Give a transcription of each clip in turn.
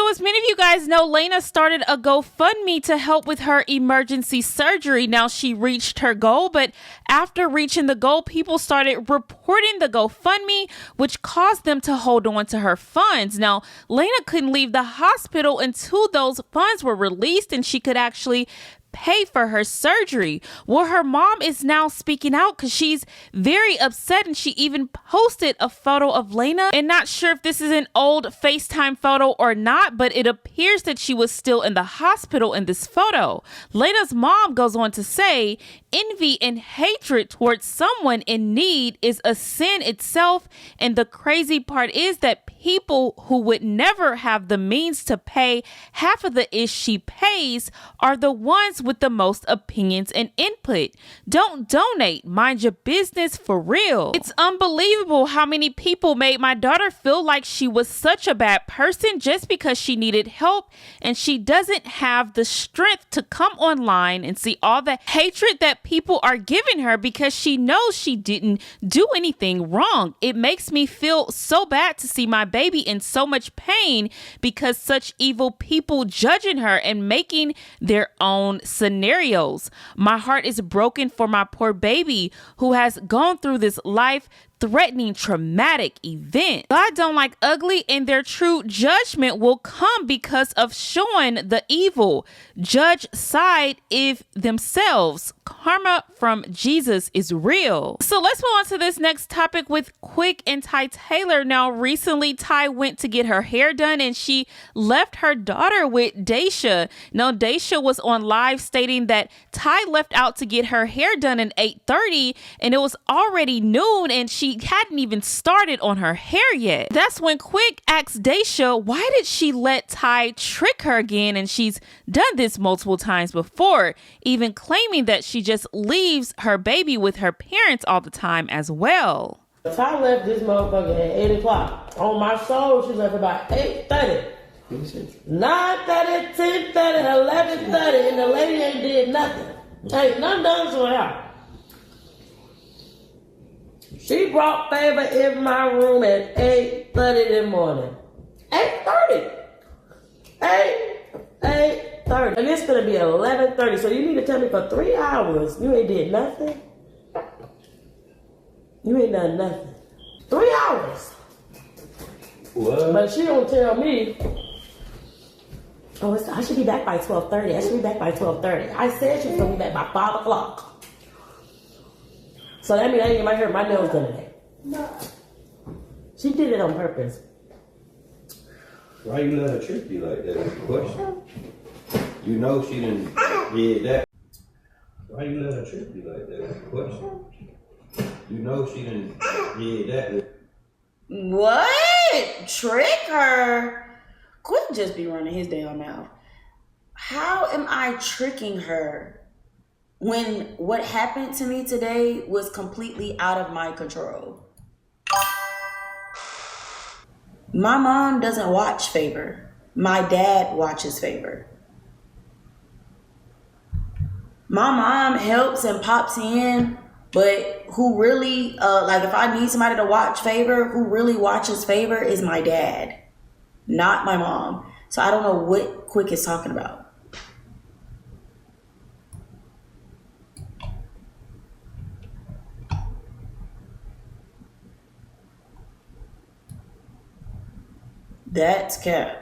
So as many of you guys know, Laina started a GoFundMe to help with her emergency surgery. Now she reached her goal, but after reaching the goal, people started reporting the GoFundMe, which caused them to hold on to her funds. Now, Laina couldn't leave the hospital until those funds were released and she could actually pay for her surgery. Well, her mom is now speaking out because she's very upset, and she even posted a photo of Laina. And not sure if this is an old FaceTime photo or not, but it appears that she was still in the hospital in this photo. Laina's mom goes on to say, envy and hatred towards someone in need is a sin itself, and the crazy part is that people who would never have the means to pay half of the ish she pays are the ones with the most opinions and input. Don't donate, mind your business for real. It's unbelievable how many people made my daughter feel like she was such a bad person just because she needed help, and she doesn't have the strength to come online and see all the hatred that people are giving her because she knows she didn't do anything wrong. It makes me feel so bad to see my baby in so much pain because such evil people judging her and making their own scenarios. My heart is broken for my poor baby who has gone through this life-threatening traumatic event. God don't like ugly, and their true judgment will come because of showing the evil. Judge side if themselves. Karma from Jesus is real. So let's move on to this next topic with Quick and Ty Taylor. Now, recently Ty went to get her hair done and she left her daughter with Daisha. Now, Daisha was on live stating that Ty left out to get her hair done at 8:30 and it was already noon and she hadn't even started on her hair yet. That's when Quick asked Daisha, why did she let Ty trick her again? And she's done this multiple times before, even claiming that she just leaves her baby with her parents all the time as well. Ty left this motherfucker at 8 o'clock. On my soul, she left about 8:30. 9:30, 10:30, 11:30, and the lady ain't did nothing. Ain't nothing done to her. She brought Favor in my room at 8:30 in the morning. 8:30. 8:30. And it's going to be 11:30. So you need to tell me for 3 hours you ain't did nothing? You ain't done nothing. 3 hours. What? But she don't tell me, I should be back by 12:30. I should be back by 12:30. I said she was going to be back by 5 o'clock. So that means I didn't get my hair, my nails done today. No. She did it on purpose. Why you let her trick you like that? That's the question. You know she didn't did that. Why you let her trick you like that? That's the question. You know she didn't did that. What? Trick her? Quit just be running his damn mouth. How am I tricking her when what happened to me today was completely out of my control? My mom doesn't watch Favor. My dad watches Favor. My mom helps and pops in, but who really, like if I need somebody to watch Favor, who really watches Favor is my dad, not my mom. So I don't know what Quick is talking about. That's cap.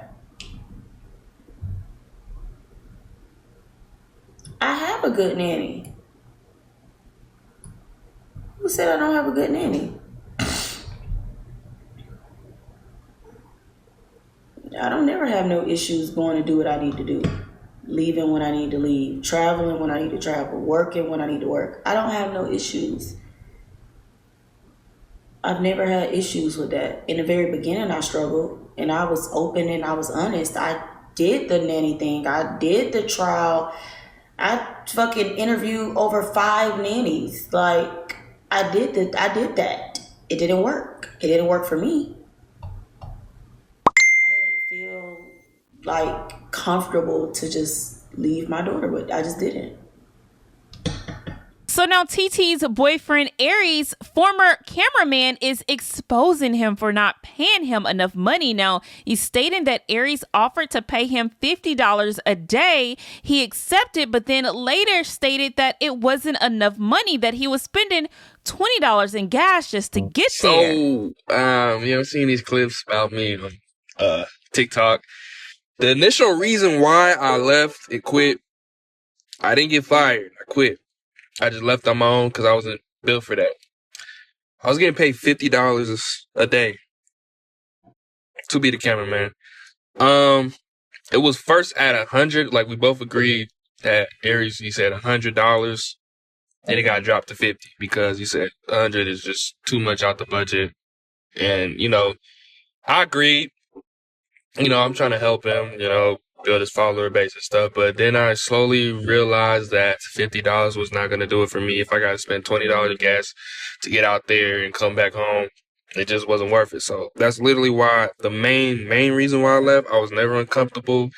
I have a good nanny. Who said I don't have a good nanny? I don't never have no issues going to do what I need to do. Leaving when I need to leave. Traveling when I need to travel. Working when I need to work. I don't have no issues. I've never had issues with that. In the very beginning, I struggled. And I was open and I was honest. I did the nanny thing. I did the trial. I fucking interviewed over 5 nannies. Like, I did that. It didn't work. It didn't work for me. I didn't feel like comfortable to just leave my daughter with. I just didn't. So now TT's boyfriend Aries former cameraman is exposing him for not paying him enough money. Now, he's stating that Aries offered to pay him $50 a day. He accepted, but then later stated that it wasn't enough money, that he was spending $20 in gas just to get there. You know, seeing these clips about me on TikTok. The initial reason why I left and quit, I didn't get fired. I quit. I just left on my own because I wasn't built for that. I was getting paid $50 a day to be the cameraman. It was first at $100, like we both agreed that Aries, he said $100, and it got dropped to $50 because he said $100 is just too much out the budget. And, you know, I agreed. You know, I'm trying to help him, you know, build his follower base and stuff. But then I slowly realized that $50 was not going to do it for me. If I got to spend $20 of gas to get out there and come back home, it just wasn't worth it. So that's literally why the main reason why I left. I was never uncomfortable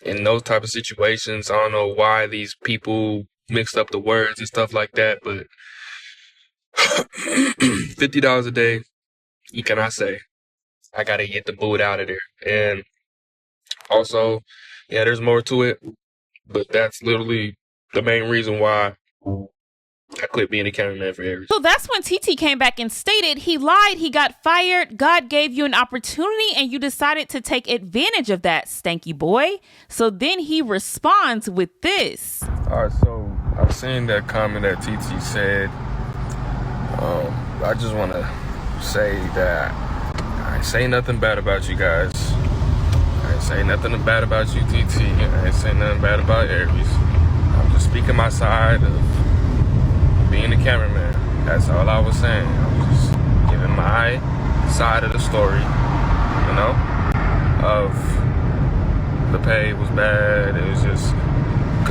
in those type of situations. I don't know why these people mixed up the words and stuff like that, but $50 a day, you cannot say. I got to get the boot out of there. And also, yeah, there's more to it, but that's literally the main reason why I quit being a cameraman for Aries. So that's when TEETEE came back and stated he lied, he got fired, God gave you an opportunity, and you decided to take advantage of that, stanky boy. So then he responds with this. All right, so I've seen that comment that TEETEE said. I just want to say that I ain't say nothing bad about you guys. I ain't say nothing bad about you, TEETEE. I ain't say nothing bad about Aries. I'm just speaking my side of being a cameraman. That's all I was saying. I was just giving my side of the story, you know, of the pay was bad. It was just,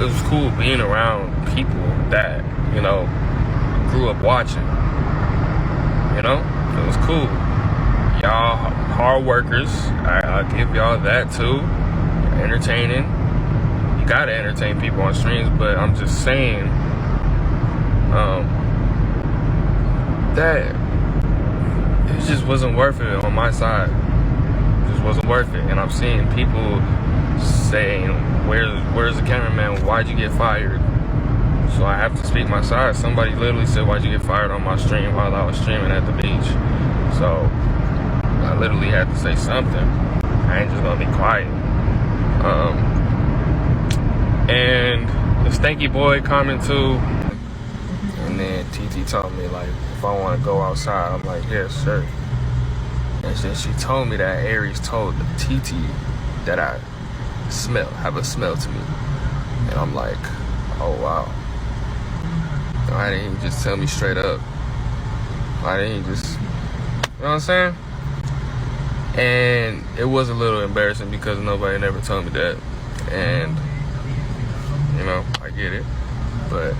it was cool being around people that, you know, grew up watching, you know, it was cool. Y'all hard workers, I'll give y'all that too. You're entertaining. You gotta entertain people on streams, but I'm just saying that it just wasn't worth it on my side. It just wasn't worth it. And I'm seeing people saying, where's the cameraman? Why'd you get fired? So I have to speak my side. Somebody literally said, why'd you get fired on my stream while I was streaming at the beach? So I literally had to say something. I ain't just gonna be quiet. And the stanky boy comment too. And then TEETEE told me, like, if I want to go outside, I'm like, yes, sir. And then she told me that Aries told the TEETEE that I have a smell to me. And I'm like, oh wow. Why didn't he just tell me straight up? Why didn't he just, you know what I'm saying? And it was a little embarrassing because nobody never told me that. And, you know, I get it. But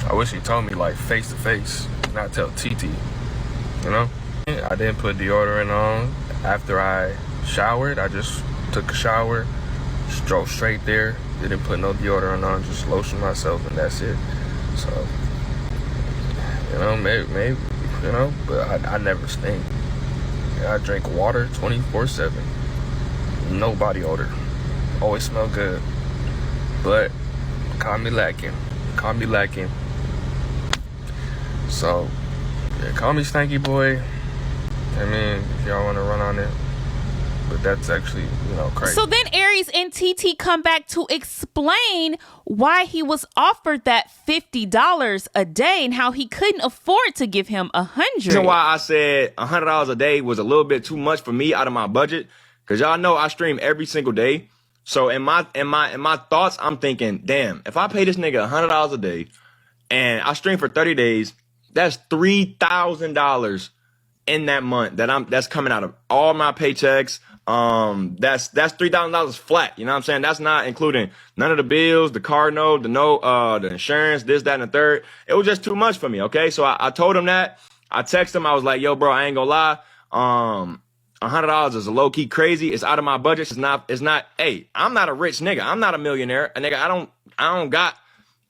I wish he told me, like, face to face, not tell TEETEE, you know? I didn't put deodorant on after I showered. I just took a shower, drove straight there, didn't put no deodorant on, just lotioned myself, and that's it. So, you know, maybe you know, but I never stink. I drink water 24/7. No body odor. Always smell good. But call me lacking. So, yeah, call me stanky boy. I mean, if y'all want to run on it. But that's actually, you know, crazy. So then Aries and TEETEE come back to explain why he was offered that $50 a day and how he couldn't afford to give him $100. Reason why I said $100 a day was a little bit too much for me out of my budget, because y'all know I stream every single day. So in my thoughts, I'm thinking, damn, if I pay this nigga $100 a day and I stream for 30 days, that's $3,000 in that month that's coming out of all my paychecks. That's $3,000 flat. You know what I'm saying? That's not including none of the bills, the car note, the insurance, this, that, and the third. It was just too much for me. Okay. So I told him that. I texted him. I was like, yo, bro, I ain't gonna lie. $100 is a low key crazy. It's out of my budget. It's not, hey, I'm not a rich nigga. I'm not a millionaire. A nigga, I don't got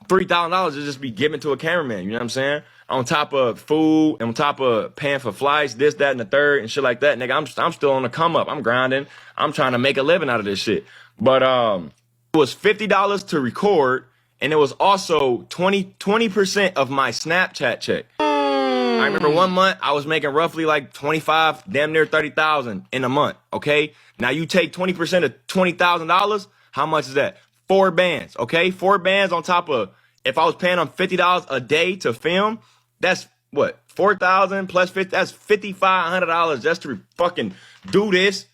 $3,000 to just be given to a cameraman. You know what I'm saying? on top of food, and on top of paying for flights, this, that, and the third, and shit like that, nigga, I'm still on the come up. I'm grinding. I'm trying to make a living out of this shit. But it was $50 to record, and it was also 20% of my Snapchat check. I remember 1 month I was making roughly like 25, damn near 30,000 in a month. Okay, now you take 20% of $20,000. How much is that? 4 bands. Okay, 4 bands on top of, if I was paying them $50 a day to film, that's what, 4,000 plus 50. That's $5,500 just to fucking do this.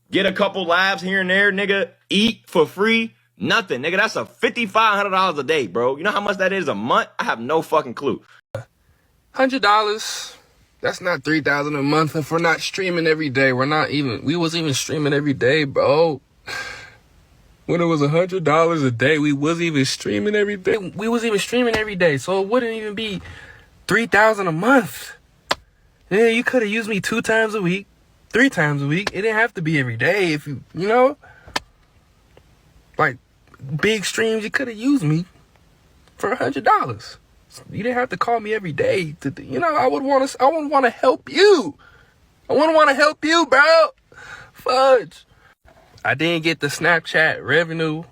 Get a couple lives here and there, nigga. Eat for free. Nothing, nigga. That's a $5,500 a day, bro. You know how much that is a month? I have no fucking clue. $100. That's not $3,000 a month if we're not streaming every day. We wasn't even streaming every day, bro. When it was $100 a day, we wasn't even streaming every day. We wasn't even streaming every day, so it wouldn't even be $3,000 a month. Yeah, you could have used me 2 times a week, 3 times a week. It didn't have to be every day. If you know, like big streams, you could have used me for $100. You didn't have to call me every day. I would want to help you. I wouldn't want to help you, bro. Fudge. I didn't get the Snapchat revenue,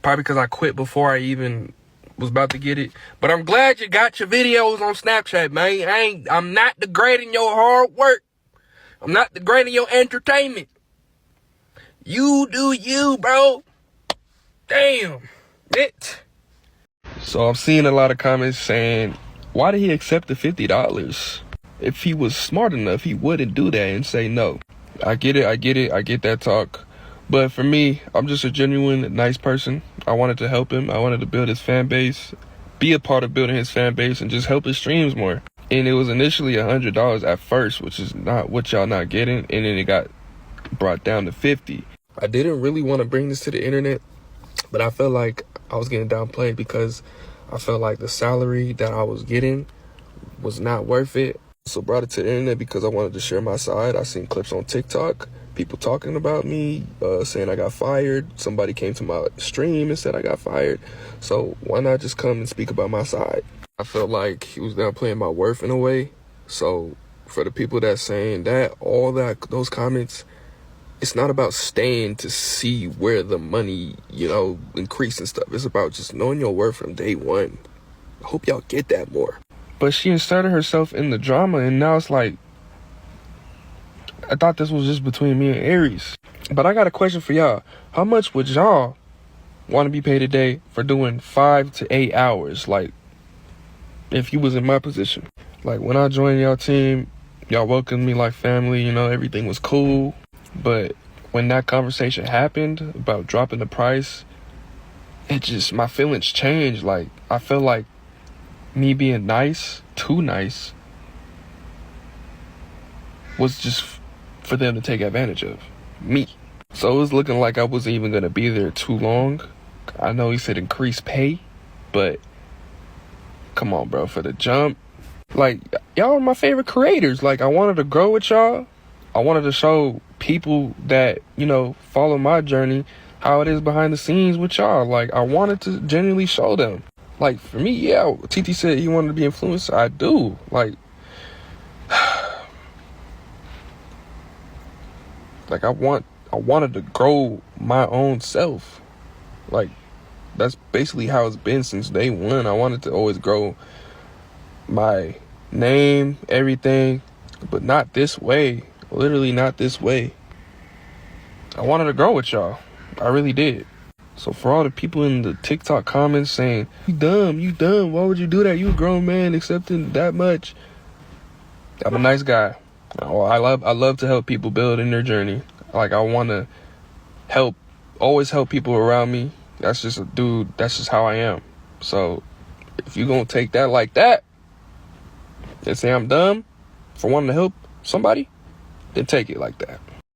probably because I quit before I even was about to get it. But I'm glad you got your videos on Snapchat, man. I'm not degrading your hard work. I'm not degrading your entertainment. You do you, bro. Damn. It. So I'm seeing a lot of comments saying, why did he accept the $50? If he was smart enough, he wouldn't do that and say no. I get it. I get that talk. But for me, I'm just a genuine, nice person. I wanted to help him. I wanted to build his fan base, be a part of building his fan base, and just help his streams more. And it was initially $100 at first, which is not what y'all not getting. And then it got brought down to $50. I didn't really want to bring this to the internet, but I felt like I was getting downplayed because I felt like the salary that I was getting was not worth it. So brought it to the internet because I wanted to share my side. I seen clips on TikTok, people talking about me, saying I got fired. Somebody came to my stream and said I got fired. So why not just come and speak about my side? I felt like he was downplaying my worth in a way. So for the people that's saying that, those comments, it's not about staying to see where the money, increase and stuff. It's about just knowing your worth from day one. I hope y'all get that more. But she inserted herself in the drama, and now it's like, I thought this was just between me and Aries. But I got a question for y'all. How much would y'all want to be paid a day for doing 5 to 8 hours? Like, if you was in my position. Like, when I joined y'all team, y'all welcomed me like family, everything was cool. But when that conversation happened about dropping the price, my feelings changed. Like, I feel like me being nice, too nice, was just for them to take advantage of me. So it was looking like I wasn't even going to be there too long. I know he said increase pay, but come on, bro, for the jump. Like, y'all are my favorite creators. Like, I wanted to grow with y'all. I wanted to show people that, follow my journey, how it is behind the scenes with y'all. Like, I wanted to genuinely show them. Like, for me, yeah, TEETEE said he wanted to be influencer. I do. Like, I wanted to grow my own self. Like, that's basically how it's been since day one. I wanted to always grow my name, everything, but not this way. Literally not this way. I wanted to grow with y'all. I really did. So for all the people in the TikTok comments saying, you dumb, why would you do that? You a grown man accepting that much. I'm a nice guy. I love to help people build in their journey. Like, I want to always help people around me. That's just that's just how I am. So if you gonna take that like that and say I'm dumb for wanting to help somebody, then take it like that.